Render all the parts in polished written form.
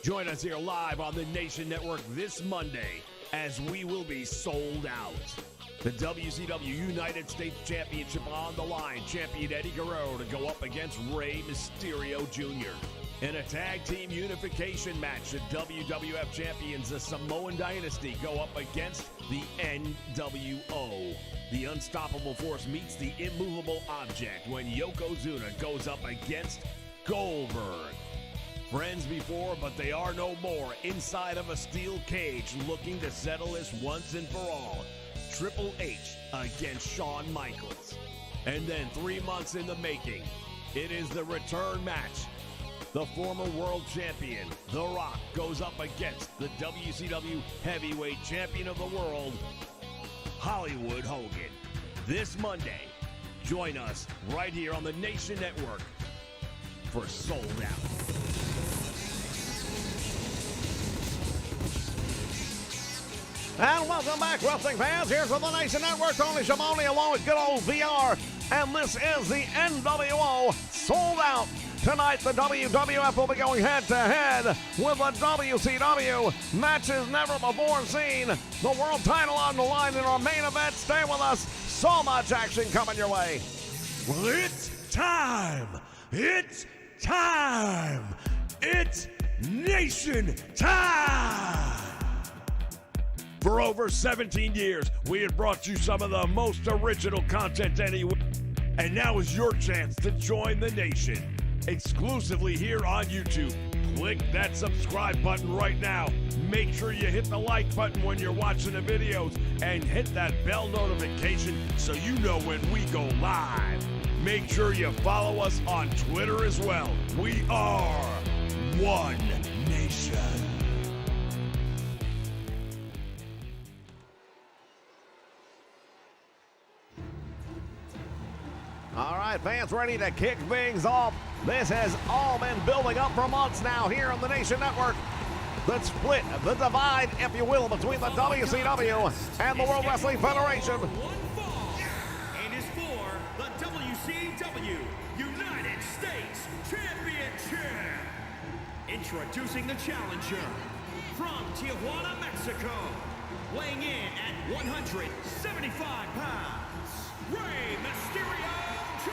Join us here live on the Nation Network this Monday as we will be sold out. The WCW United States Championship on the line. Champion Eddie Guerrero to go up against Rey Mysterio Jr. In a tag team unification match, the WWF champions, the Samoan Dynasty, go up against the nWo. The Unstoppable Force meets the Immovable Object when Yokozuna goes up against Goldberg. Friends before, but they are no more. Inside of a steel cage, looking to settle this once and for all. Triple H against Shawn Michaels. And then 3 months in the making, it is the return match. The former world champion, The Rock, goes up against the WCW heavyweight champion of the world, Hollywood Hogan. This Monday, join us right here on the Nation Network for Sold Out. And welcome back, wrestling fans. Here's from the Nation Network, Tony Schiavone along with good old VR. And this is the nWo Sold Out. Tonight, the WWF will be going head-to-head with the WCW. Matches never before seen. The world title on the line in our main event. Stay with us. So much action coming your way. It's time. It's time. It's Nation time. For over 17 years, we have brought you some of the most original content anywhere. And now is your chance to join the Nation. Exclusively here on YouTube. Click that subscribe button right now. Make sure you hit the like button when you're watching the videos and hit that bell notification so you know when we go live. Make sure you follow us on Twitter as well. We are One Nation. All right, fans, ready to kick things off. This has all been building up for months now here on the Nation Network. The split, the divide, if you will, between the WCW and the World Wrestling Federation. And is for the WCW United States Championship. Introducing the challenger from Tijuana, Mexico, weighing in at 175 pounds, Rey Mysterio Jr.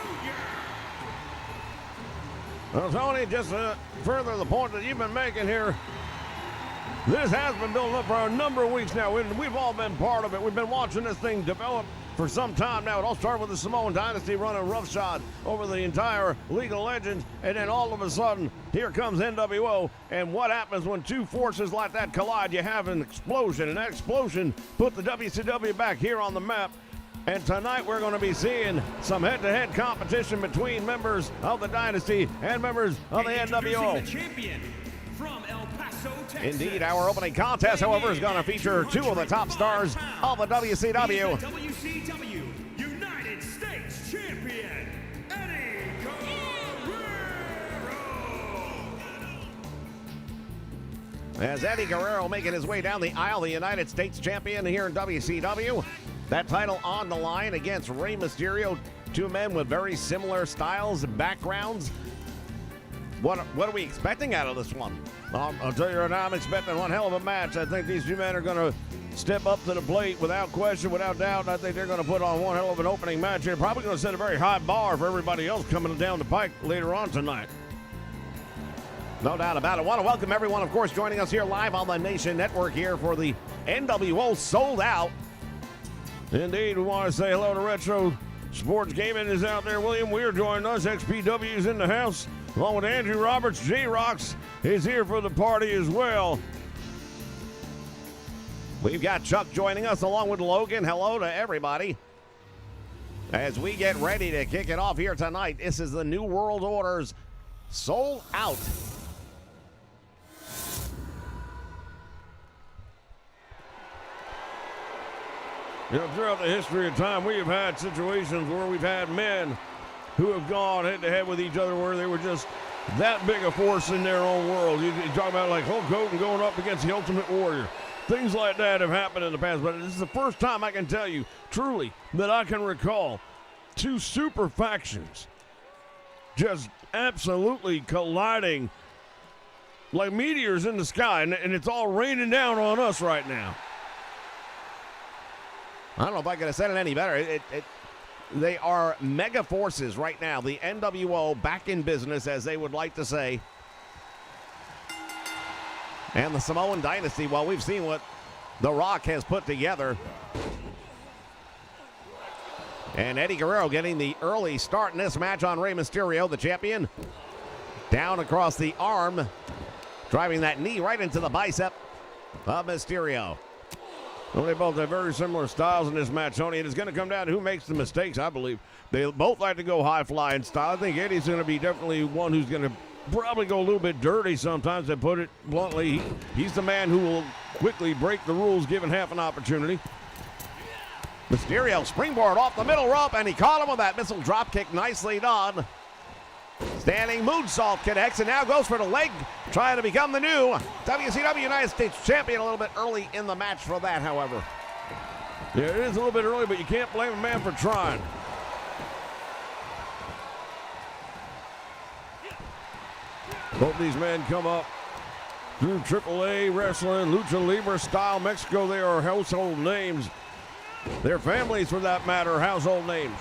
Well, Tony, just to further the point that you've been making here, this has been building up for a number of weeks now, and we've all been part of it. We've been watching this thing develop for some time now. It all started with the Samoan Dynasty running roughshod over the entire League of Legends, and then all of a sudden, here comes nWo, and what happens when two forces like that collide? You have an explosion, and that explosion put the WCW back here on the map. And tonight we're going to be seeing some head-to-head competition between members of the Dynasty and members of the nWo. The champion from El Paso, Texas. Indeed, our opening contest, however, is going to feature two of the top stars of the WCW. The WCW United States Champion, Eddie Guerrero. As Eddie Guerrero making his way down the aisle, the United States Champion here in WCW. That title on the line against Rey Mysterio, two men with very similar styles and backgrounds. What are we expecting out of this one? I'll tell you right now, I'm expecting one hell of a match. I think these two men are going to step up to the plate without question, without doubt. I think they're going to put on one hell of an opening match here. Probably going to set a very high bar for everybody else coming down the pike later on tonight. No doubt about it. I want to welcome everyone, of course, joining us here live on the Nation Network here for the nWo Sold Out. Indeed, we want to say hello to Retro Sports Gaming is out there. William Weir joining us. XPW's in the house. Along with Andrew Roberts. J-Rocks is here for the party as well. We've got Chuck joining us along with Logan. Hello to everybody. As we get ready to kick it off here tonight, this is the New World Order's Sold Out. You know, throughout the history of time, we have had situations where we've had men who have gone head-to-head with each other where they were just that big a force in their own world. You talk about like Hulk Hogan going up against the Ultimate Warrior. Things like that have happened in the past, but this is the first time I can tell you, truly, that I can recall two super factions just absolutely colliding like meteors in the sky, and it's all raining down on us right now. I don't know if I could have said it any better. They are mega forces right now. The nWo back in business, as they would like to say. And the Samoan Dynasty, well, we've seen what The Rock has put together. And Eddie Guerrero getting the early start in this match on Rey Mysterio, the champion. Down across the arm, driving that knee right into the bicep of Mysterio. Well, they both have very similar styles in this match, Tony, and it's going to come down to who makes the mistakes, I believe. They both like to go high-flying style. I think Eddie's going to be definitely one who's going to probably go a little bit dirty sometimes, to put it bluntly. He's the man who will quickly break the rules given half an opportunity. Mysterio springboard off the middle rope, and he caught him with that missile drop kick. Nicely done. Standing moonsault connects, and now goes for the leg, trying to become the new WCW United States Champion. A little bit early in the match for that, however. Yeah, it is a little bit early, but you can't blame a man for trying. Both these men come up through AAA wrestling, Lucha Libre style. Mexico, they are household names. Their families, for that matter, household names.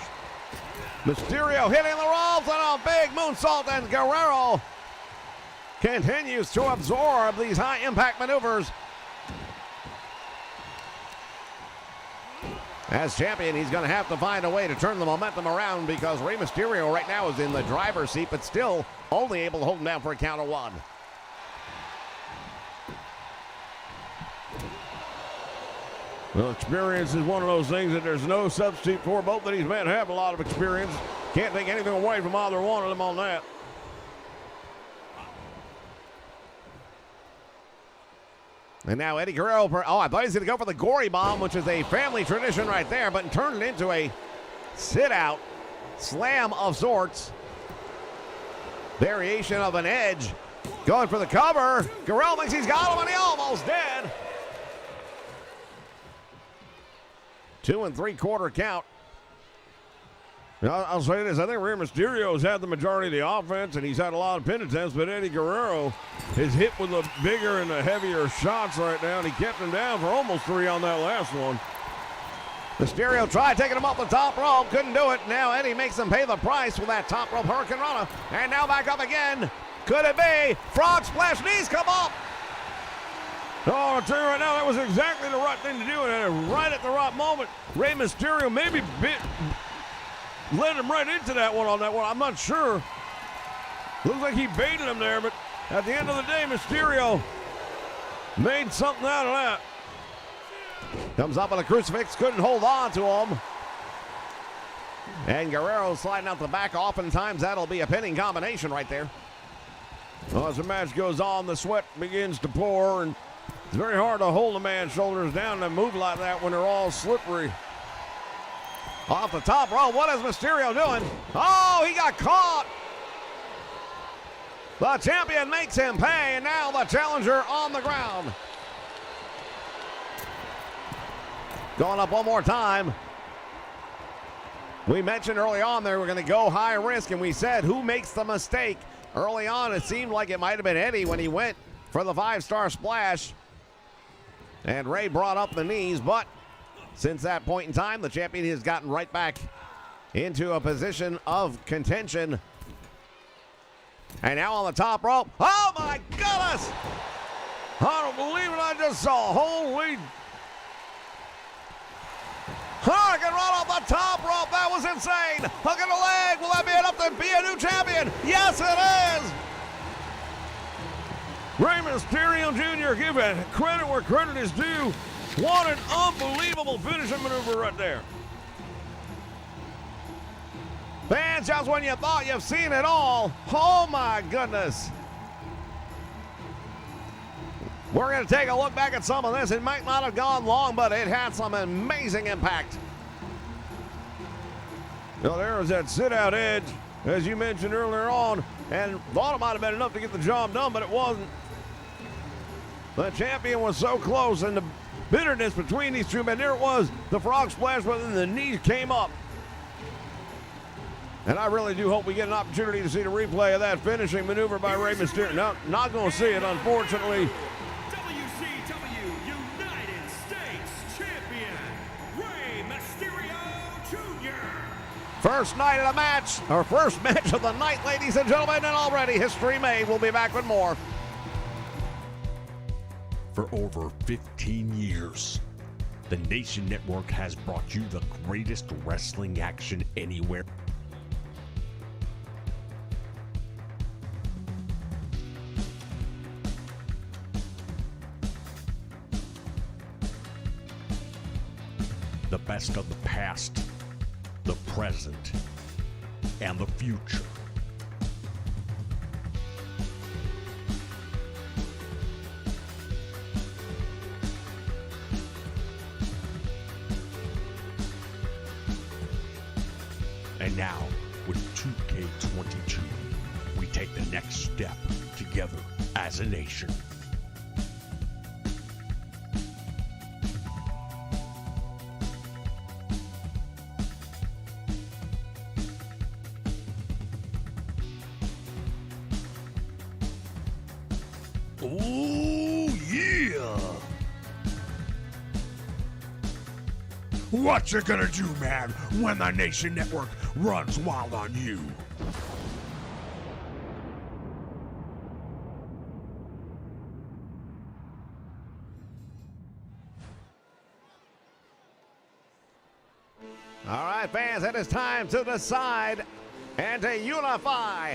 Mysterio hitting the ropes on a big moonsault, and Guerrero continues to absorb these high-impact maneuvers. As champion, he's going to have to find a way to turn the momentum around, because Rey Mysterio right now is in the driver's seat, but still only able to hold him down for a count of one. Well, experience is one of those things that there's no substitute for. Both of these men have a lot of experience. Can't take anything away from either one of them on that. And now Eddie Guerrero, I thought he was going to go for the gory bomb, which is a family tradition right there, but turned it into a sit-out slam of sorts. Variation of an edge. Going for the cover. Guerrero thinks he's got him, and he almost did. 2 3/4 count. Now, I'll say this. I think Rey Mysterio has had the majority of the offense, and he's had a lot of pin attempts, but Eddie Guerrero is hit with the bigger and the heavier shots right now, and he kept him down for almost 3 on that last one. Mysterio tried taking him off the top rope, couldn't do it. Now Eddie makes him pay the price with that top rope Hurricane Rana, and now back up again. Could it be? Frog splash, knees come up. Oh, I'll tell you right now, that was exactly the right thing to do, and right at the right moment. Rey Mysterio maybe led him right into that one on that one. I'm not sure. Looks like he baited him there, but at the end of the day, Mysterio made something out of that. Comes up on a crucifix, couldn't hold on to him. And Guerrero sliding out the back. Oftentimes that'll be a pinning combination right there. Well, as the match goes on, the sweat begins to pour, and it's very hard to hold a man's shoulders down and move like that when they're all slippery. Off the top rope, what is Mysterio doing? Oh, he got caught. The champion makes him pay, and now the challenger on the ground. Going up one more time. We mentioned early on they were going to go high risk, and we said who makes the mistake. Early on, it seemed like it might have been Eddie when he went for the 5-star splash. And Rey brought up the knees, but since that point in time, the champion has gotten right back into a position of contention. And now on the top rope. Oh my goodness! I don't believe what I just saw. Holy. Hurricane Run off the top rope. That was insane. Hook in the leg. Will that be enough to be a new champion? Yes, it is. Rey Mysterio Jr., give it credit where credit is due. What an unbelievable finishing maneuver right there. Fans, just when you thought you've seen it all. Oh my goodness. We're going to take a look back at some of this. It might not have gone long, but it had some amazing impact. Now there was that sit-out edge, as you mentioned earlier on, and thought it might have been enough to get the job done, but it wasn't. The champion was so close, and the bitterness between these two men, there it was, the frog splash, but then the knees came up. And I really do hope we get an opportunity to see the replay of that finishing maneuver by Rey Mysterio. No, not going to see it, unfortunately. WCW United States Champion, Rey Mysterio Jr. First night of the match, or first match of the night, ladies and gentlemen, and already history made. We'll be back with more. For over 15 years, the Nation Network has brought you the greatest wrestling action anywhere. The best of the past, the present, and the future. And now, with 2K22, we take the next step together as a nation. Oh, yeah! What you gonna do, man, when the Nation Network runs wild on you? All right, fans, it is time to decide and to unify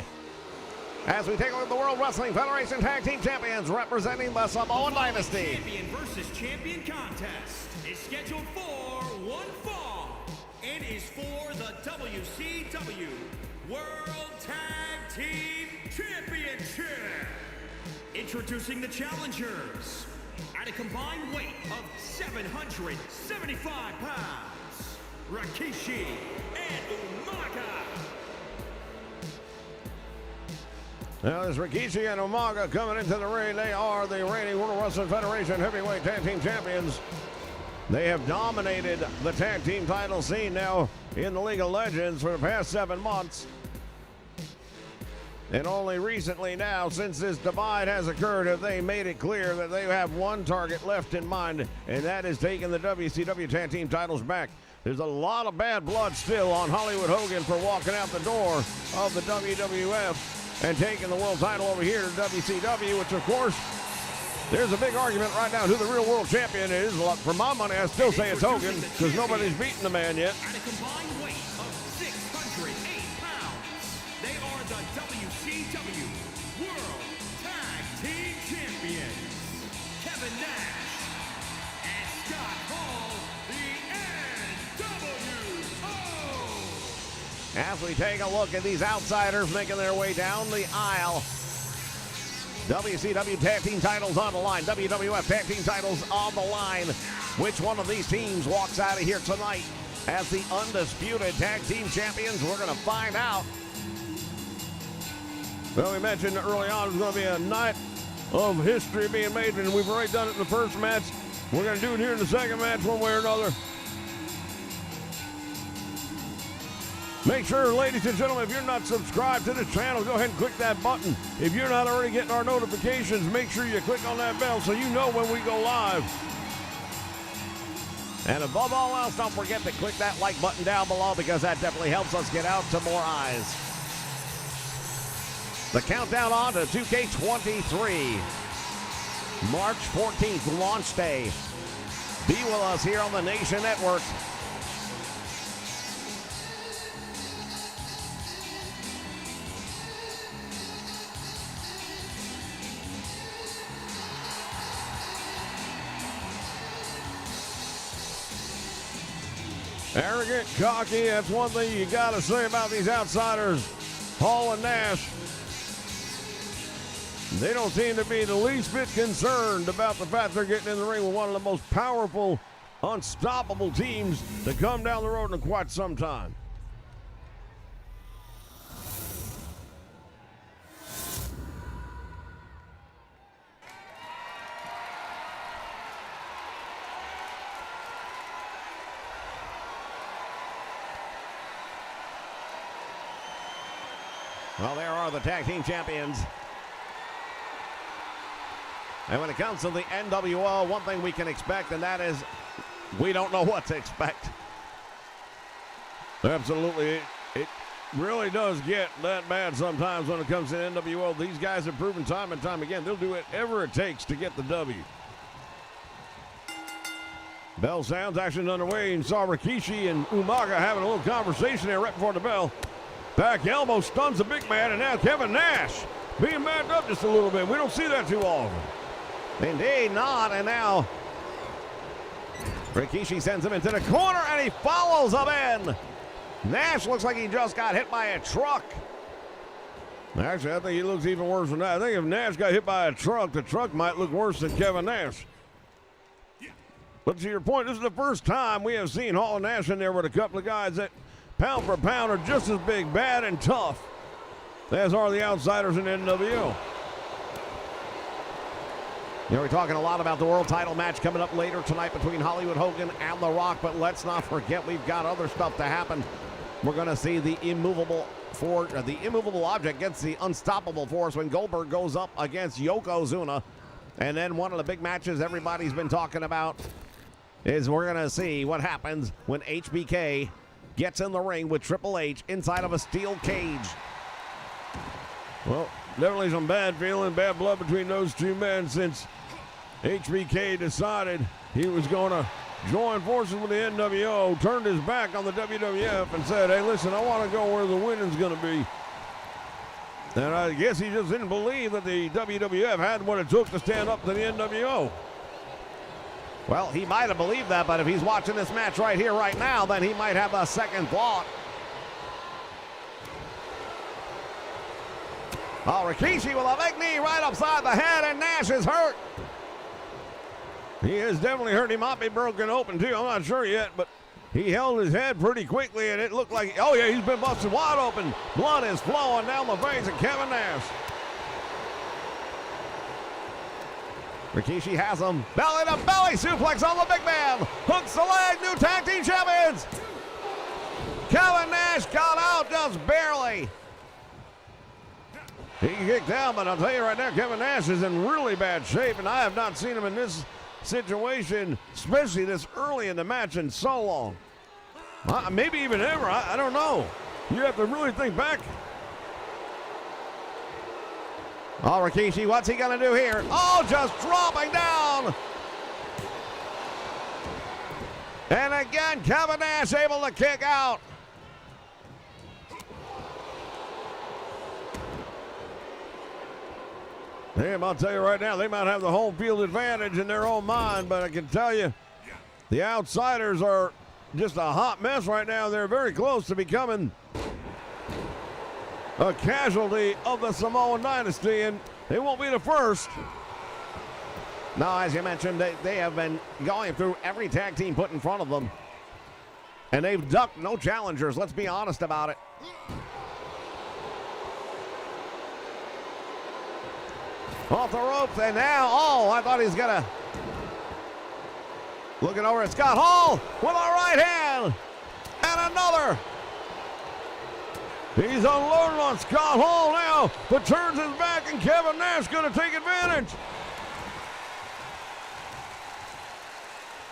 as we take a look at the World Wrestling Federation Tag Team Champions representing the Samoan Dynasty. Champion versus champion contest is scheduled for one fall and is for the WCW World Tag Team Championship. Introducing the challengers at a combined weight of 775 pounds, Rikishi and Umaga. Now, as Rikishi and Umaga coming into the ring, they are the reigning World Wrestling Federation Heavyweight Tag Team Champions. They have dominated the tag team title scene now in the League of Legends for the past 7 months. And only recently now, since this divide has occurred, have they made it clear that they have one target left in mind, and that is taking the WCW tag team titles back. There's a lot of bad blood still on Hollywood Hogan for walking out the door of the WWF and taking the world title over here to WCW, which, of course, there's a big argument right now who the real world champion is. For my money, I still say it's Hogan, because nobody's beaten the man yet. At a combined weight of 608 pounds, they are the WCW World Tag Team Champions, Kevin Nash and Scott Hall, the nWo. As we take a look at these outsiders making their way down the aisle, WCW tag team titles on the line, WWF tag team titles on the line. Which one of these teams walks out of here tonight as the undisputed tag team champions? We're going to find out. Well, we mentioned early on it was going to be a night of history being made, and we've already done it in the first match. We're going to do it here in the second match one way or another. Make sure, ladies and gentlemen, if you're not subscribed to this channel, go ahead and click that button. If you're not already getting our notifications, make sure you click on that bell so you know when we go live. And above all else, don't forget to click that like button down below, because that definitely helps us get out to more eyes. The countdown on to 2K23. March 14th, launch day. Be with us here on the Nation Network. Arrogant, cocky, that's one thing you got to say about these outsiders, Hall and Nash. They don't seem to be the least bit concerned about the fact they're getting in the ring with one of the most powerful, unstoppable teams to come down the road in quite some time. Well, there are the tag team champions. And when it comes to the nWo, one thing we can expect, and that is we don't know what to expect. Absolutely. It really does get that bad sometimes when it comes to nWo. These guys have proven time and time again they'll do whatever it takes to get the W. Bell sounds, action underway, and saw Rikishi and Umaga having a little conversation there right before the bell. Back elbow stuns the big man, and now Kevin Nash being backed up just a little bit. We don't see that too often. Indeed not, and now Rikishi sends him into the corner, and he follows him in. Nash looks like he just got hit by a truck. Actually, I think he looks even worse than that. I think if Nash got hit by a truck, the truck might look worse than Kevin Nash. But to your point, this is the first time we have seen Hall and Nash in there with a couple of guys that pound for pound are just as big, bad, and tough as are the outsiders in nWo. You know, we're talking a lot about the world title match coming up later tonight between Hollywood Hogan and The Rock, but let's not forget we've got other stuff to happen. We're going to see the immovable object against the unstoppable force when Goldberg goes up against Yokozuna. And then one of the big matches everybody's been talking about is we're going to see what happens when HBK gets in the ring with Triple H inside of a steel cage. Well, definitely some bad feeling, bad blood between those two men since HBK decided he was going to join forces with the nWo, turned his back on the WWF and said, hey, listen, I want to go where the winning's going to be. And I guess he just didn't believe that the WWF had what it took to stand up to the nWo. Well, he might have believed that, but if he's watching this match right here, right now, then he might have a second thought. Oh, Rikishi with a big knee right upside the head, and Nash is hurt. He is definitely hurt. He might be broken open, too. I'm not sure yet, but he held his head pretty quickly, and it looked like, oh, yeah, he's been busted wide open. Blood is flowing down the face of Kevin Nash. Rikishi has him. Belly to belly suplex on the big man. Hooks the leg. New tag team champions. Kevin Nash got out just barely. He kicked out, but I'll tell you right now, Kevin Nash is in really bad shape, and I have not seen him in this situation, especially this early in the match, in so long. Maybe even ever. I don't know. You have to really think back. Oh, Rikishi, what's he going to do here? Oh, just dropping down. And again, Kevin Nash able to kick out. Damn, I'll tell you right now, they might have the home field advantage in their own mind, but I can tell you, the outsiders are just a hot mess right now. They're very close to becoming a casualty of the Samoan dynasty, and they won't be the first. Now, as you mentioned, they have been going through every tag team put in front of them, and they've ducked no challengers. Let's be honest about it. Off the ropes, and now, oh, I thought he was gonna. Looking over at Scott Hall with a right hand, and another. He's unloading on Scott Hall now, but turns his back, and Kevin Nash gonna take advantage.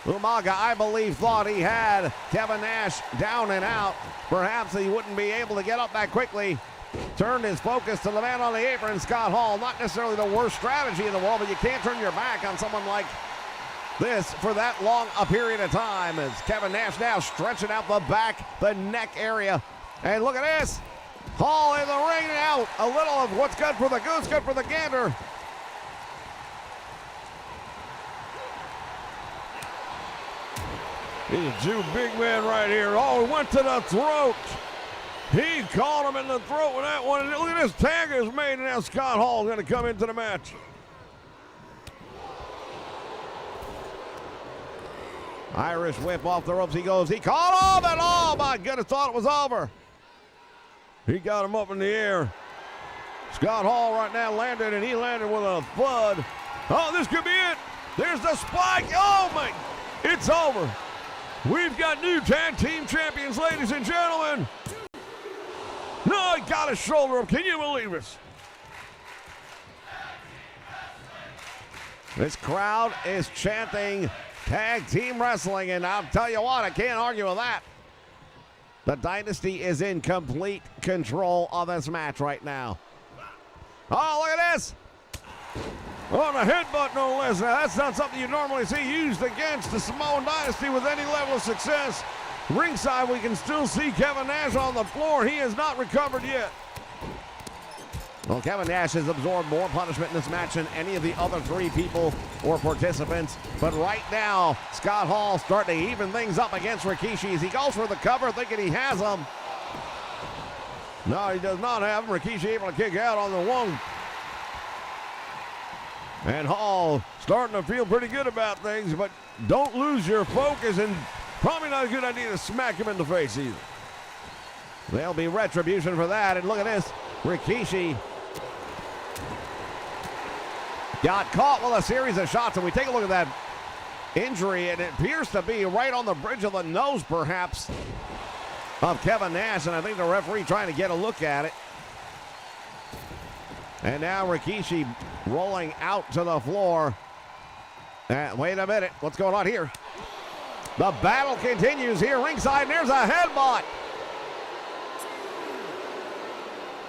Umaga, I believe, thought he had Kevin Nash down and out. Perhaps he wouldn't be able to get up that quickly. Turned his focus to the man on the apron, Scott Hall. Not necessarily the worst strategy in the world, but you can't turn your back on someone like this for that long a period of time. As Kevin Nash now stretching out the back, the neck area. And look at this. Hall in the ring now. A little of what's good for the goose, good for the gander. These two big men right here. Oh, went to the throat. He caught him in the throat with that one. And look at this tag is made, and now Scott Hall is going to come into the match. Irish whip off the ropes. He goes. He caught him, and oh my goodness, thought it was over. He got him up in the air. Scott Hall right now landed, and he landed with a thud. Oh, this could be it. There's the spike. Oh my, it's over. We've got new tag team champions, ladies and gentlemen. No Oh, he got his shoulder up. Can you believe it? This crowd is chanting tag team wrestling, and I'll tell you what, I can't argue with that. The Dynasty is in complete control of this match right now. Oh, look at this. On a headbutt, no less. Now, that's not something you normally see used against the Samoan Dynasty with any level of success. Ringside, we can still see Kevin Nash on the floor. He has not recovered yet. Well, Kevin Nash has absorbed more punishment in this match than any of the other three people or participants. But right now, Scott Hall starting to even things up against Rikishi as he goes for the cover, thinking he has him. No, he does not have him. Rikishi able to kick out on the one. And Hall starting to feel pretty good about things, but don't lose your focus, and probably not a good idea to smack him in the face either. There'll be retribution for that, and look at this. Rikishi got caught with a series of shots, and we take a look at that injury, and it appears to be right on the bridge of the nose, perhaps, of Kevin Nash, and I think the referee trying to get a look at it. And now Rikishi rolling out to the floor. Wait a minute, what's going on here? The battle continues here ringside, and there's a headbutt.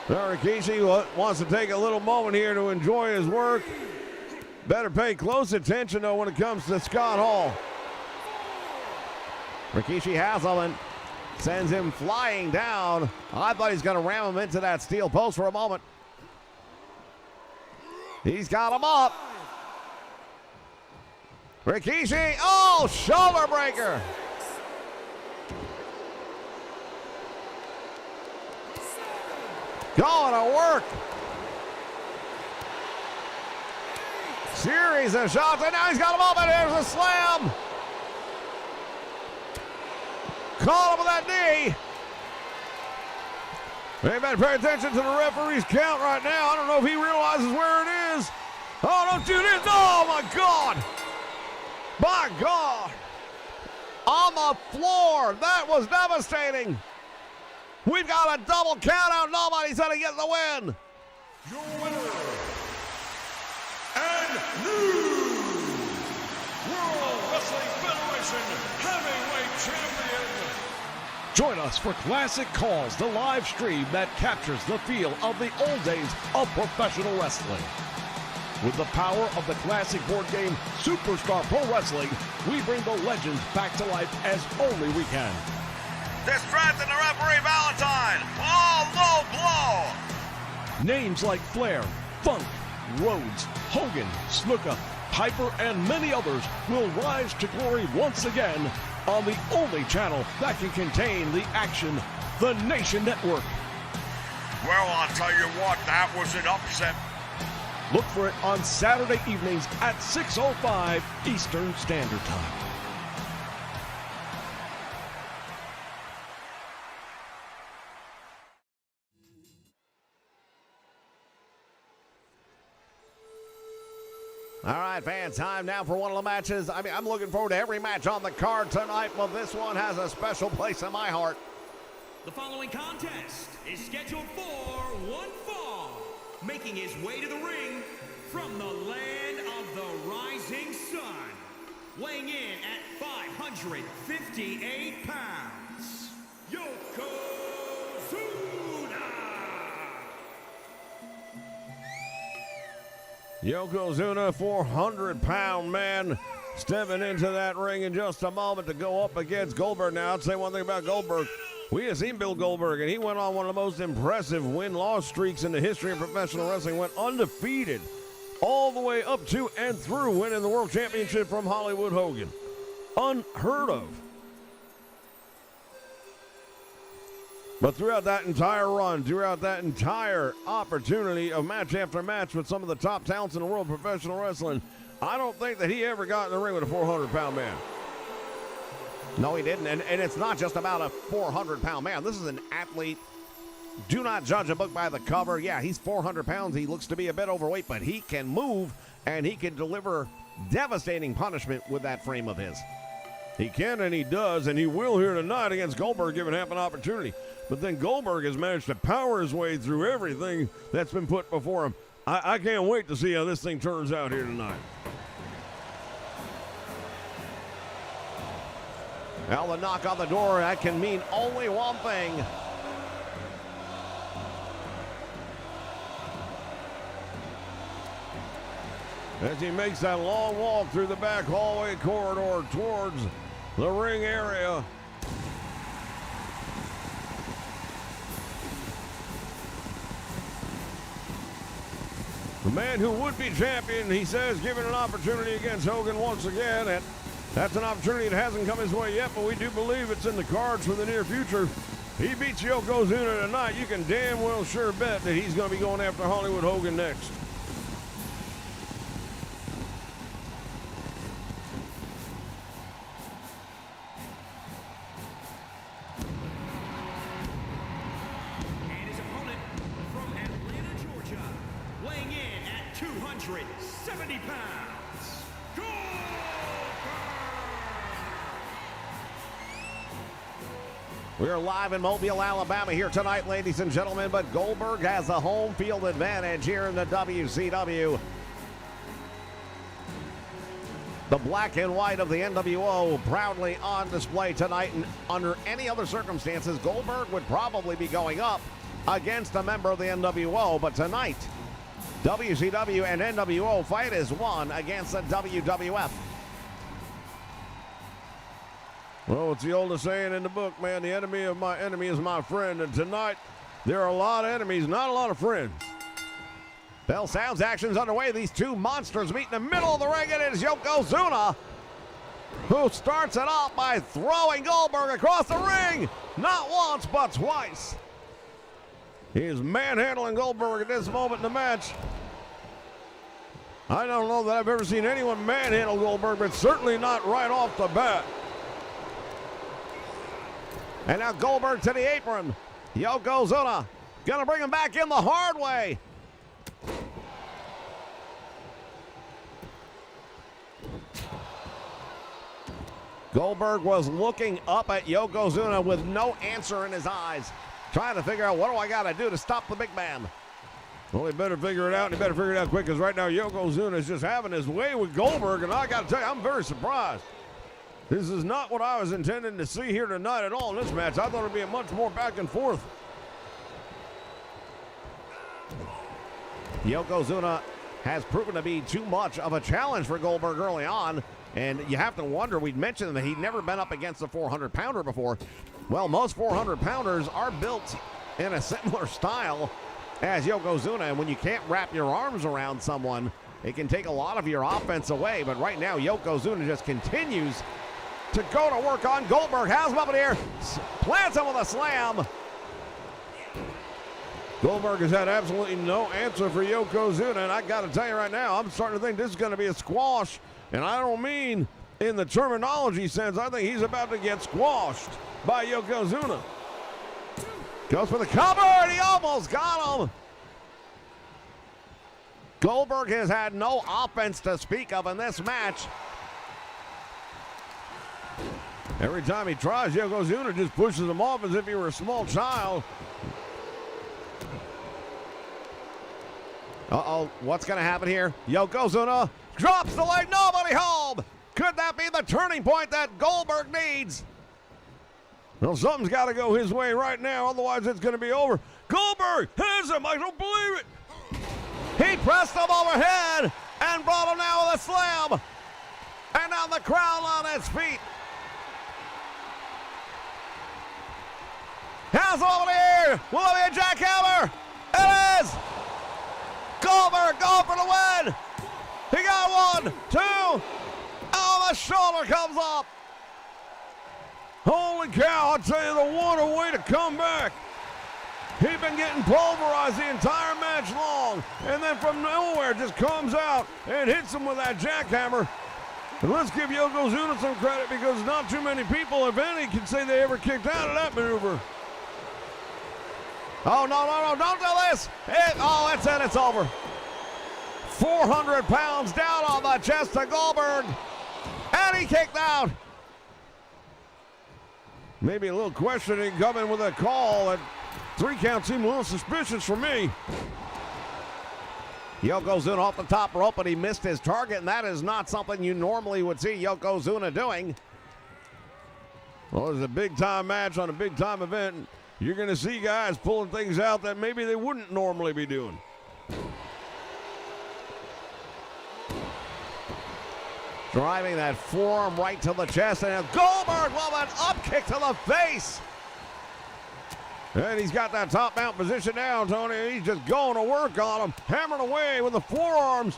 Now Rikishi wants to take a little moment here to enjoy his work. Better pay close attention, though, when it comes to Scott Hall. Rikishi has him and sends him flying down. I thought he's going to ram him into that steel post for a moment. He's got him up. Rikishi, oh, shoulder breaker. Going to work. Series of shots, and now he's got him up, and there's a slam. Caught him with that knee. They better pay attention to the referee's count right now. I don't know if he realizes where it is. Oh, don't do this. Oh, my God. My God. On the floor. That was devastating. We've got a double count out. Nobody's going to get the win. Your winner and new World Wrestling Federation Heavyweight Champion. Join us for Classic Calls, the live stream that captures the feel of the old days of professional wrestling. With the power of the classic board game Superstar Pro Wrestling, we bring the legends back to life as only we can. Distracting the referee Valentine. Oh, low blow. Names like Flair, Funk, Rhodes, Hogan, Snuka, Piper, and many others will rise to glory once again on the only channel that can contain the action, the Nation Network. Well, I'll tell you what, that was an upset. Look for it on Saturday evenings at 6:05 Eastern Standard Time. All right, fans, time now for one of the matches. I mean, I'm looking forward to every match on the card tonight, but this one has a special place in my heart. The following contest is scheduled for one fall. Making his way to the ring from the land of the rising sun. Weighing in at 558 pounds, Yokozuna. Yokozuna, 400-pound man, stepping into that ring in just a moment to go up against Goldberg. Now, I'd say one thing about Goldberg. We have seen Bill Goldberg, and he went on one of the most impressive win-loss streaks in the history of professional wrestling. Went undefeated all the way up to and through winning the World Championship from Hollywood Hogan. Unheard of. But throughout that entire run, throughout that entire opportunity of match after match with some of the top talents in the world of professional wrestling, I don't think that he ever got in the ring with a 400-pound man. No, he didn't. And it's not just about a 400-pound man. This is an athlete. Do not judge a book by the cover. Yeah, he's 400 pounds. He looks to be a bit overweight, but he can move, and he can deliver devastating punishment with that frame of his. He can and he does, and he will here tonight against Goldberg, given half an opportunity. But then Goldberg has managed to power his way through everything that's been put before him. I can't wait to see how this thing turns out here tonight. Now the knock on the door, that can mean only one thing. As he makes that long walk through the back hallway corridor towards the ring area. The man who would be champion, he says, given an opportunity against Hogan once again, and that's an opportunity that hasn't come his way yet, but we do believe it's in the cards for the near future. He beats Yokozuna tonight. You can damn well sure bet that he's going to be going after Hollywood Hogan next. And his opponent from Atlanta, Georgia, weighing in at 270 pounds, We're live in Mobile, Alabama here tonight, ladies and gentlemen, but Goldberg has a home field advantage here in the WCW. The black and white of the nWo proudly on display tonight, and under any other circumstances, Goldberg would probably be going up against a member of the nWo, but tonight, WCW and nWo fight as one against the WWF. Well, it's the oldest saying in the book, man. The enemy of my enemy is my friend. And tonight, there are a lot of enemies, not a lot of friends. Bell sounds, action's underway. These two monsters meet in the middle of the ring. It is Yokozuna who starts it off by throwing Goldberg across the ring. Not once, but twice. He is manhandling Goldberg at this moment in the match. I don't know that I've ever seen anyone manhandle Goldberg, but certainly not right off the bat. And now Goldberg to the apron. Yokozuna gonna bring him back in the hard way. Goldberg was looking up at Yokozuna with no answer in his eyes, trying to figure out, what do I gotta do to stop the big man? Well, he better figure it out, and he better figure it out quick, because right now Yokozuna is just having his way with Goldberg, and I gotta tell you, I'm very surprised. This is not what I was intending to see here tonight at all in this match. I thought it would be a much more back and forth. Yokozuna has proven to be too much of a challenge for Goldberg early on, and you have to wonder, we'd mentioned that he'd never been up against a 400-pounder before. Well, most 400-pounders are built in a similar style as Yokozuna, and when you can't wrap your arms around someone, it can take a lot of your offense away. But right now, Yokozuna just continues to go to work on Goldberg. Has him up in the air, plants him with a slam. Goldberg has had absolutely no answer for Yokozuna, and I got to tell you right now, I'm starting to think this is going to be a squash, and I don't mean in the terminology sense. I think he's about to get squashed by Yokozuna. Goes for the cover, and he almost got him. Goldberg has had no offense to speak of in this match. Every time he tries, Yokozuna just pushes him off as if he were a small child. Uh-oh, what's going to happen here? Yokozuna drops the leg, nobody home. Could that be the turning point that Goldberg needs? Well, something's got to go his way right now, otherwise it's going to be over. Goldberg has him, I don't believe it. He pressed him overhead and brought him down with a slam. And now the crowd on its feet. Has him over the air. Will it be a jackhammer? It is. Goldberg going for the win. He got 1, 2. Oh, the shoulder comes up. Holy cow, I'll tell you, the what a way to come back. He'd been getting pulverized the entire match long, and then from nowhere just comes out and hits him with that jackhammer. And let's give Yokozuna some credit, because not too many people, if any, can say they ever kicked out of that maneuver. Oh, no, don't do this. That's it, it's over. 400 pounds down on the chest of Goldberg. And he kicked out. Maybe a little questioning coming with a call. At 3 count seemed a little suspicious for me. Yokozuna off the top rope, but he missed his target, and that is not something you normally would see Yokozuna doing. Well, it's a big-time match on a big-time event. You're going to see guys pulling things out that maybe they wouldn't normally be doing. Driving that forearm right to the chest, and Goldberg with an up kick to the face. And he's got that top mount position now, Tony. He's just going to work on him, hammering away with the forearms.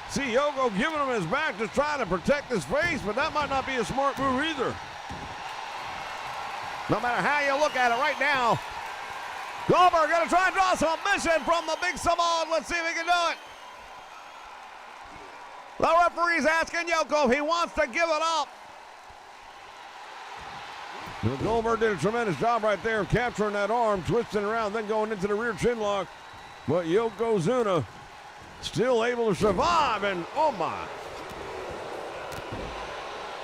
See Yoko giving him his back, just trying to protect his face, but that might not be a smart move either. No matter how you look at it right now, Goldberg going to try and draw some submission from the Big Samoan. Let's see if he can do it. The referee's asking Yoko if he wants to give it up. Well, Goldberg did a tremendous job right there of capturing that arm, twisting around, then going into the rear chin lock. But Yokozuna still able to survive, and oh my.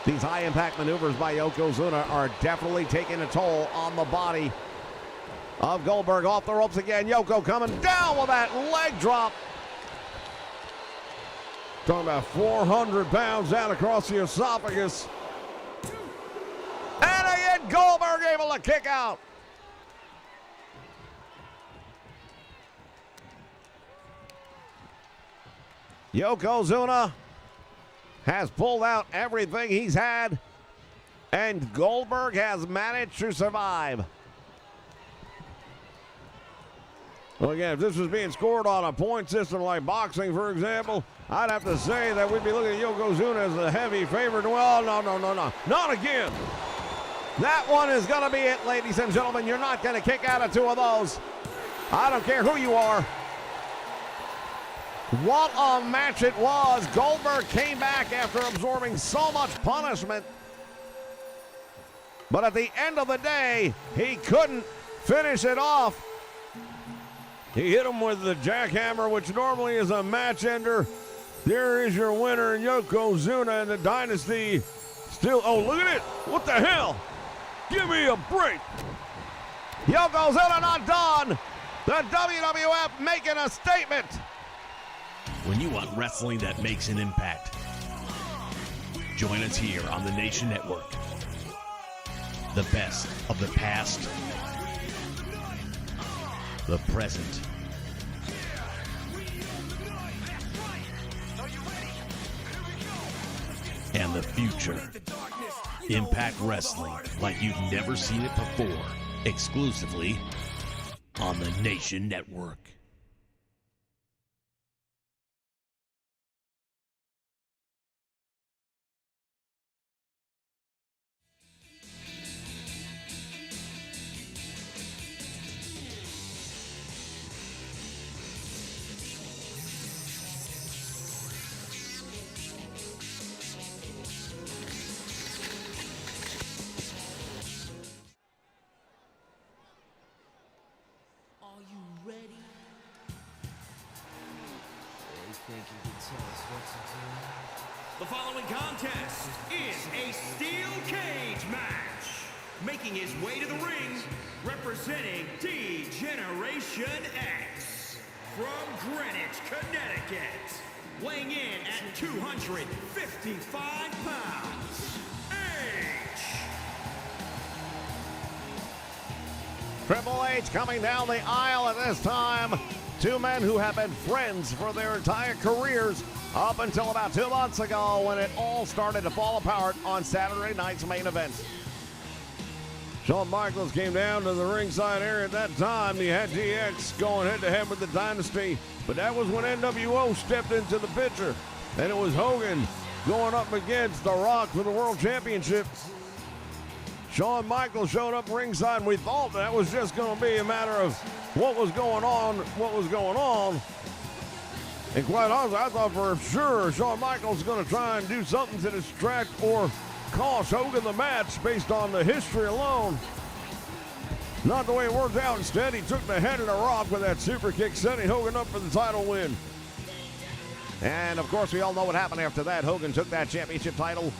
These high-impact maneuvers by Yokozuna are definitely taking a toll on the body of Goldberg. Off the ropes again. Yoko coming down with that leg drop. Talking about 400 pounds down across the esophagus. And again, Goldberg able to kick out. Yokozuna has pulled out everything he's had, and Goldberg has managed to survive. Well, again, if this was being scored on a point system like boxing, for example, I'd have to say that we'd be looking at Yokozuna as the heavy favorite. Well, no, not again. That one is going to be it, ladies and gentlemen. You're not going to kick out of 2 of those. I don't care who you are. What a match it was. Goldberg came back after absorbing so much punishment. But at the end of the day, he couldn't finish it off. He hit him with the jackhammer, which normally is a match ender. There is your winner, Yokozuna, and the Dynasty still. Oh, look at it. What the hell? Give me a break. Yokozuna not done. The WWF making a statement. When you want wrestling that makes an impact, join us here on the Nation Network. The best of the past, the present, and the future. Impact Wrestling like you've never seen it before, exclusively on the Nation Network. The following contest is a steel cage match. Making his way to the ring, representing D-Generation X. From Greenwich, Connecticut. Weighing in at 255 pounds. H. Triple H coming down the aisle at this time. 2 men who have been friends for their entire careers up until about 2 months ago when it all started to fall apart on Saturday night's main event. Shawn Michaels came down to the ringside area at that time. He had DX going head-to-head with the Dynasty, but that was when nWo stepped into the picture, and it was Hogan going up against The Rock for the World Championship. Shawn Michaels showed up ringside, and we thought that was just going to be a matter of what was going on. And quite honestly, I thought for sure Shawn Michaels was going to try and do something to distract or cost Hogan the match based on the history alone. Not the way it worked out. Instead, he took the head of The Rock with that super kick, setting Hogan up for the title win. And of course, we all know what happened after that. Hogan took that championship title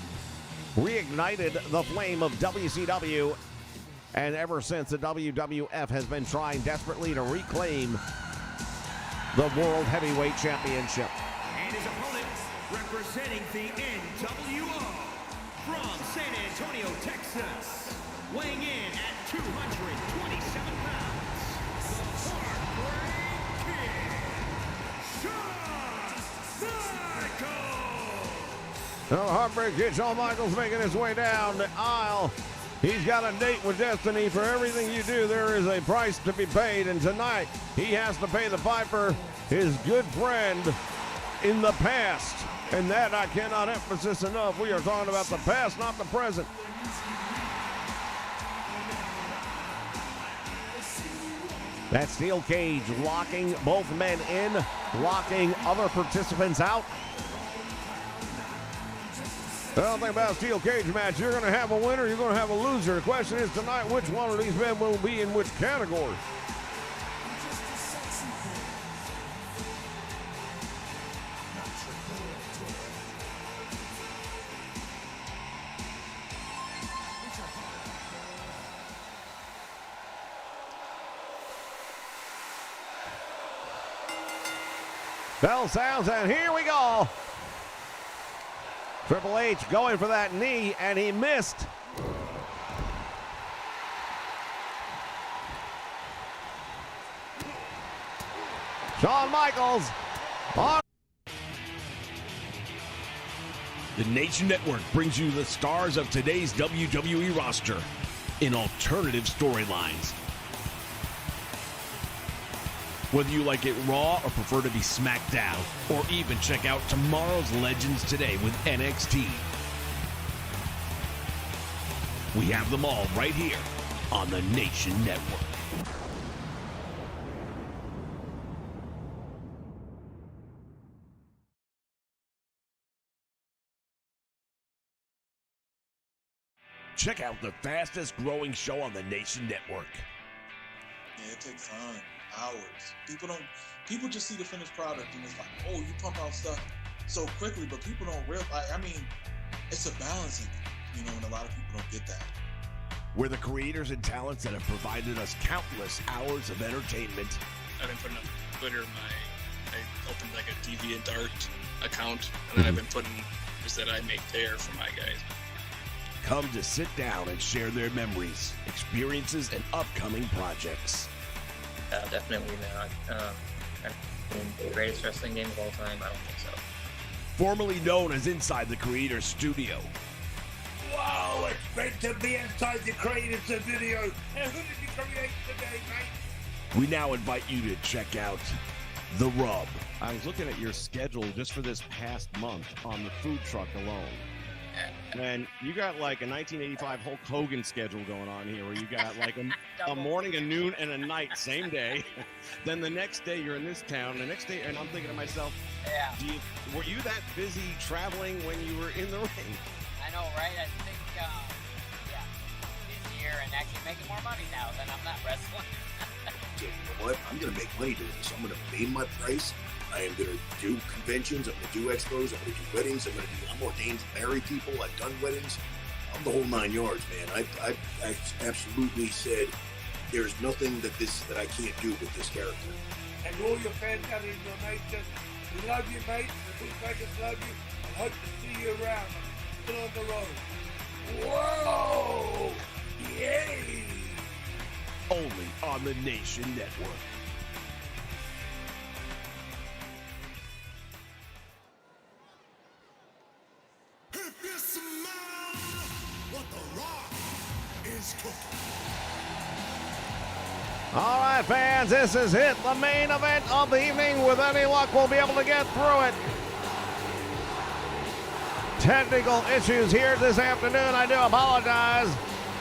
reignited the flame of WCW, and ever since, the WWF has been trying desperately to reclaim the World Heavyweight Championship. And his opponent, representing the nWo, from San Antonio, Texas, weighing in at 227 pounds, the Heartbreak Kid, Shawn Michaels! Now the Heartbreak Kid, Shawn Michaels, making his way down the aisle. He's got a date with destiny. For everything you do, there is a price to be paid, and tonight he has to pay the piper, his good friend in the past. And that I cannot emphasize enough. We are talking about the past, not the present. That steel cage locking both men in, locking other participants out. Well, think about a steel cage match. You're going to have a winner, you're going to have a loser. The question is tonight, which one of these men will be in which category? Bell sounds, and here we go. Triple H going for that knee, and he missed. Shawn Michaels. The Nation Network brings you the stars of today's WWE roster in alternative storylines. Whether you like it raw or prefer to be smacked down, or even check out tomorrow's Legends today with NXT. We have them all right here on the Nation Network. Check out the fastest growing show on the Nation Network. Yeah, it takes time. Hours. People just see the finished product and it's like, oh, you pump out stuff so quickly, but people don't realize, I mean, it's a balancing act, and a lot of people don't get that. We're the creators and talents that have provided us countless hours of entertainment. I've been putting up on Twitter, I opened like a DeviantArt account, and then I've been putting videos that I make there for my guys. Come to sit down and share their memories, experiences, and upcoming projects. Definitely not. The greatest wrestling game of all time? I don't think so. Formerly known as Inside the Creator's Studio. Wow, it's great to be inside the Creator's Studio. And who did you create today, mate? We now invite you to check out The Rub. I was looking at your schedule just for this past month on the food truck alone. And you got like a 1985 Hulk Hogan schedule going on here, where you got like a morning, a noon, and a night, same day. Then the next day you're in this town. The next day, and I'm thinking to myself, yeah. Were you that busy traveling when you were in the ring? I know, right? I think, busier and actually making more money now than I'm not wrestling. You know what? I'm going to make money doing this. I'm going to pay my price. I am going to do conventions. I'm going to do expos. I'm going to do weddings. I'm ordained to marry people. I've done weddings. I'm the whole 9 yards, man. I absolutely said there's nothing that I can't do with this character. And all your fans out in your nation, we love you, mate. The Bootleggers love you. And hope to see you around. Still on the road. Whoa! Yay! Only on the Nation Network. If you smell what the Rock is cooking. All right, fans, this is it, the main event of the evening. With any luck, we'll be able to get through it. Technical issues here this afternoon. I do apologize.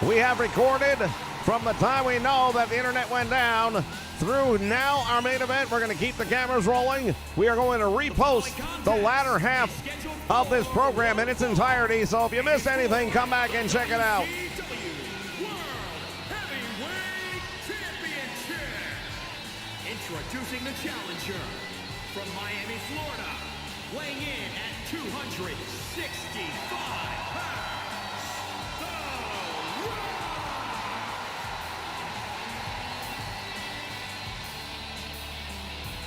We have recorded from the time we know that the internet went down through now our main event. We're going to keep the cameras rolling. We are going to repost the latter half of this program in its entirety. So if you missed anything, come back and check it out. Introducing the challenger from Miami, Florida, weighing in at 265 pounds,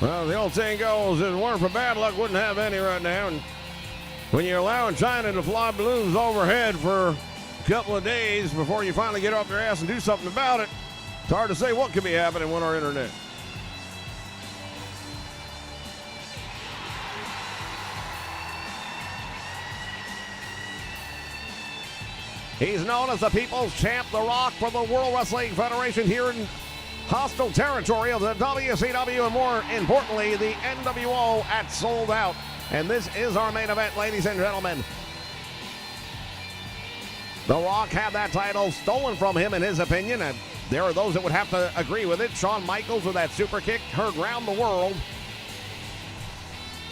Well, the old saying goes, if it weren't for bad luck, wouldn't have any right now. And when you're allowing China to fly balloons overhead for a couple of days before you finally get off your ass and do something about it, it's hard to say what could be happening on our internet. He's known as the People's Champ, The Rock, for the World Wrestling Federation here in hostile territory of the WCW, and more importantly, the nWo at Sold Out. And this is our main event, ladies and gentlemen. The Rock had that title stolen from him, in his opinion, and there are those that would have to agree with it. Shawn Michaels with that super kick heard round the world,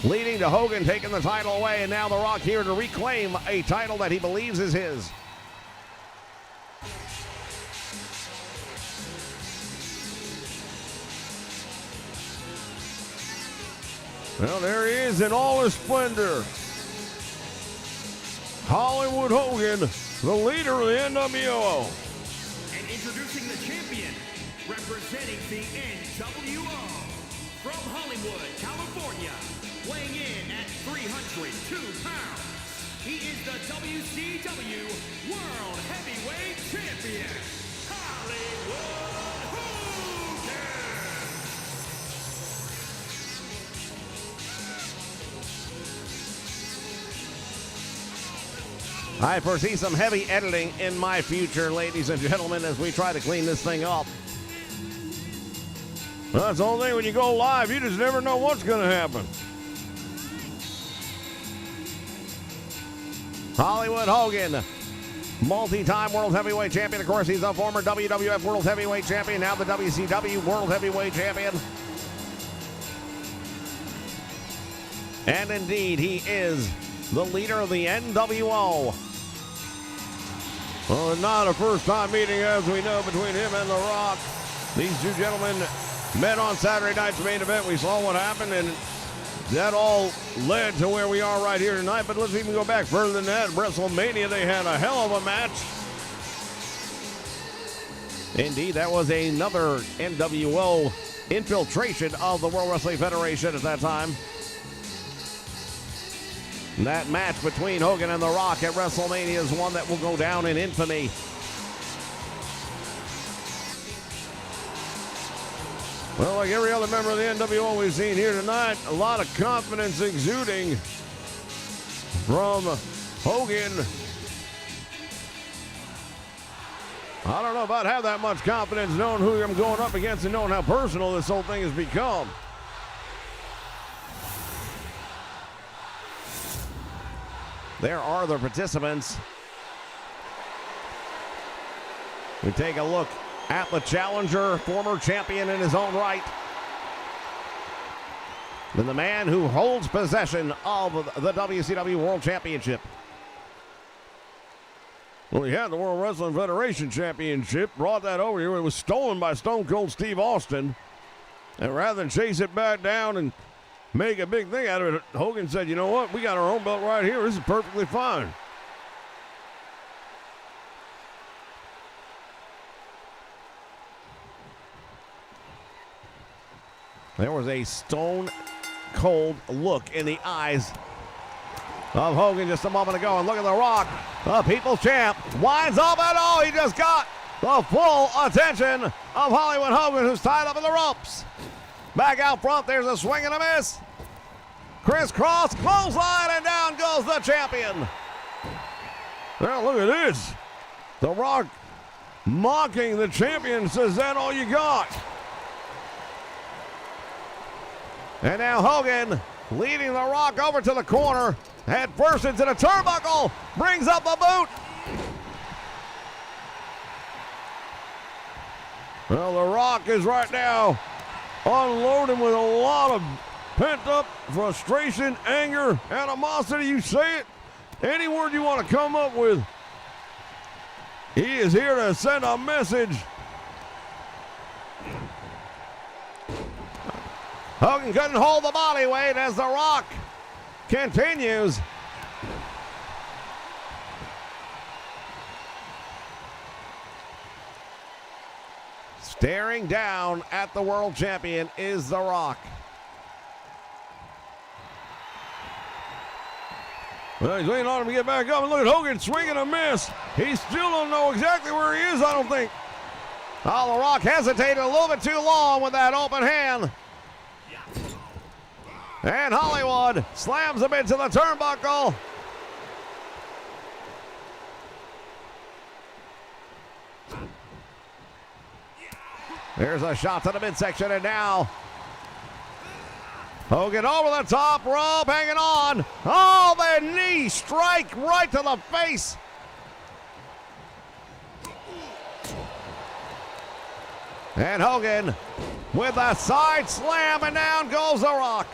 leading to Hogan taking the title away, and now The Rock here to reclaim a title that he believes is his. Well, there he is in all his splendor. Hollywood Hogan, the leader of the nWo. And introducing the champion, representing the nWo, from Hollywood, California, weighing in at 302 pounds, he is the WCW World Heavyweight Champion, Hollywood Hogan! I foresee some heavy editing in my future, ladies and gentlemen, as we try to clean this thing up. Well, that's the whole thing when you go live. You just never know what's going to happen. Hollywood Hogan, multi-time World Heavyweight Champion. Of course, he's a former WWF World Heavyweight Champion, now the WCW World Heavyweight Champion. And indeed, he is the leader of the nWo. Well, not a first-time meeting, as we know, between him and The Rock. These two gentlemen met on Saturday night's main event. We saw what happened, and that all led to where we are right here tonight. But let's even go back further than that. WrestleMania, they had a hell of a match. Indeed, that was another nWo infiltration of the World Wrestling Federation at that time. That match between Hogan and The Rock at WrestleMania is one that will go down in infamy. Well, like every other member of the nWo we've seen here tonight, a lot of confidence exuding from Hogan. I don't know if I'd have that much confidence knowing who I'm going up against and knowing how personal this whole thing has become. There are the participants. We take a look at the challenger, former champion in his own right. And the man who holds possession of the WCW World Championship. Well, he had the World Wrestling Federation Championship, brought that over here. It was stolen by Stone Cold Steve Austin. And rather than chase it back down and make a big thing out of it, Hogan said, you know what, we got our own belt right here. This is perfectly fine. There was a stone cold look in the eyes of Hogan just a moment ago. And look at The Rock, the People's Champ, winds up, and oh, he just got the full attention of Hollywood Hogan, who's tied up in the ropes. Back out front, there's a swing and a miss. Crisscross, clothesline, and down goes the champion. Now look at this. The Rock mocking the champion, says, that all you got? And now Hogan leading The Rock over to the corner. Head first into the turnbuckle. Brings up the boot. Well, The Rock is right now unloading with a lot of pent-up frustration, anger, animosity. You say it. Any word you want to come up with. He is here to send a message. Hogan couldn't hold the body weight as The Rock continues. Staring down at the world champion is The Rock. Well, he's waiting on him to get back up, and look at Hogan swinging a miss. He still don't know exactly where he is, I don't think. Oh, The Rock hesitated a little bit too long with that open hand. And Hollywood slams him into the turnbuckle. There's a shot to the midsection, and now Hogan over the top rope, hanging on. Oh, the knee strike right to the face. And Hogan with a side slam, and down goes The Rock.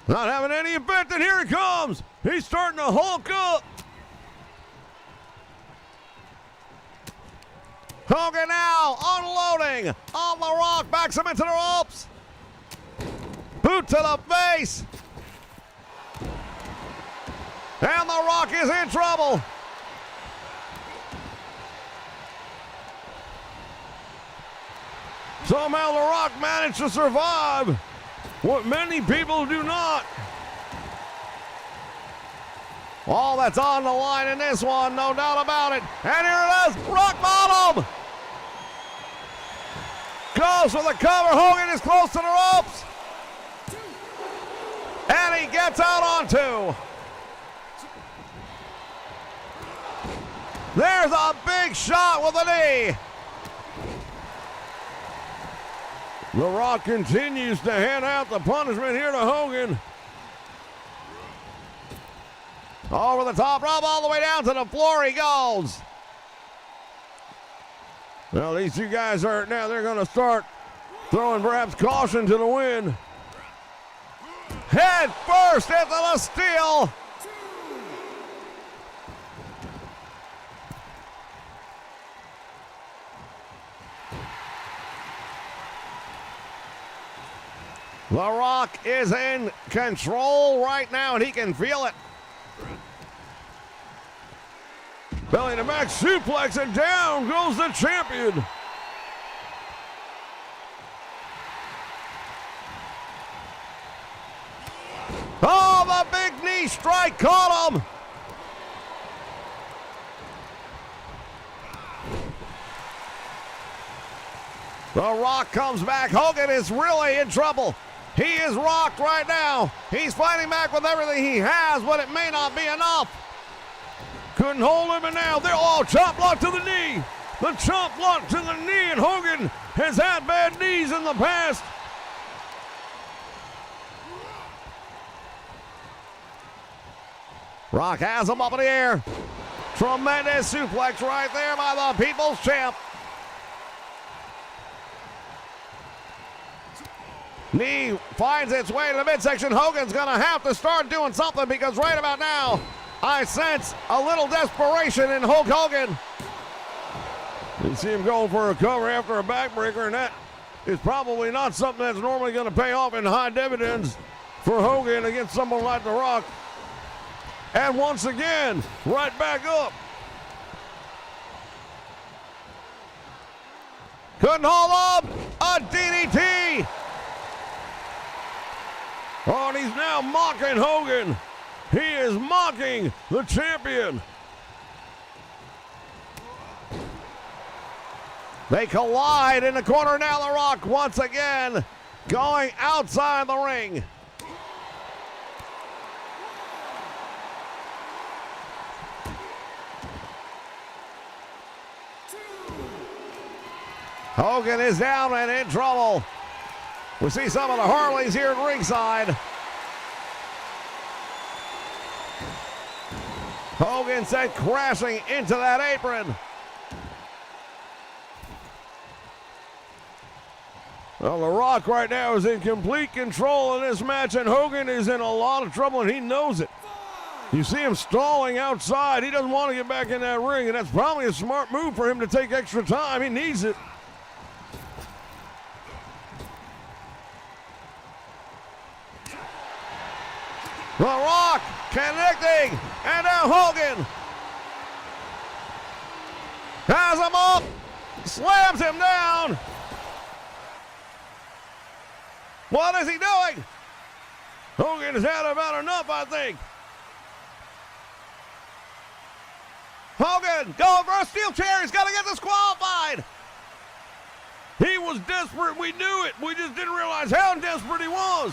Not having any effect, and here he comes. He's starting to hulk up. Hogan now unloading on The Rock, backs him into the ropes. Boot to the face. And The Rock is in trouble. Somehow The Rock managed to survive what many people do not. All that's on the line in this one, no doubt about it. And here it is, rock bottom. Goes for the cover. Hogan is close to the ropes. And he gets out on two. There's a big shot with a knee. The Rock continues to hand out the punishment here to Hogan. Over the top rope, all the way down to the floor he goes. Well, these two guys are now, they're going to start throwing perhaps caution to the wind. Head first into the steel. The Rock is in control right now, and he can feel it. Belly to back suplex, and down goes the champion. Oh, the big knee strike caught him. The Rock comes back. Hogan is really in trouble. He is rocked right now. He's fighting back with everything he has, but it may not be enough. Couldn't hold him, and now they're all chop block to the knee. The chop block to the knee, and Hogan has had bad knees in the past. Rock has him up in the air. Tremendous suplex right there by the People's Champ. Knee finds its way to the midsection. Hogan's going to have to start doing something, because right about now, I sense a little desperation in Hulk Hogan. You see him going for a cover after a backbreaker, and that is probably not something that's normally going to pay off in high dividends for Hogan against someone like The Rock. And once again, right back up. Couldn't hold up. A DDT. Oh, and he's now mocking Hogan. He is mocking the champion. They collide in the corner now. The Rock once again going outside the ring. Hogan is down and in trouble. We see some of the Harleys here at ringside. Hogan sent crashing into that apron. Well, The Rock right now is in complete control of this match, and Hogan is in a lot of trouble, and he knows it. You see him stalling outside. He doesn't want to get back in that ring, and that's probably a smart move for him to take extra time. He needs it. The Rock connecting, and now Hogan has him up, slams him down. What is he doing? Hogan has had about enough, I think. Hogan going for a steel chair. He's got to get disqualified. He was desperate. We knew it. We just didn't realize how desperate he was.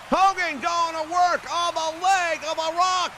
Hogan going to work on the leg of a Rock.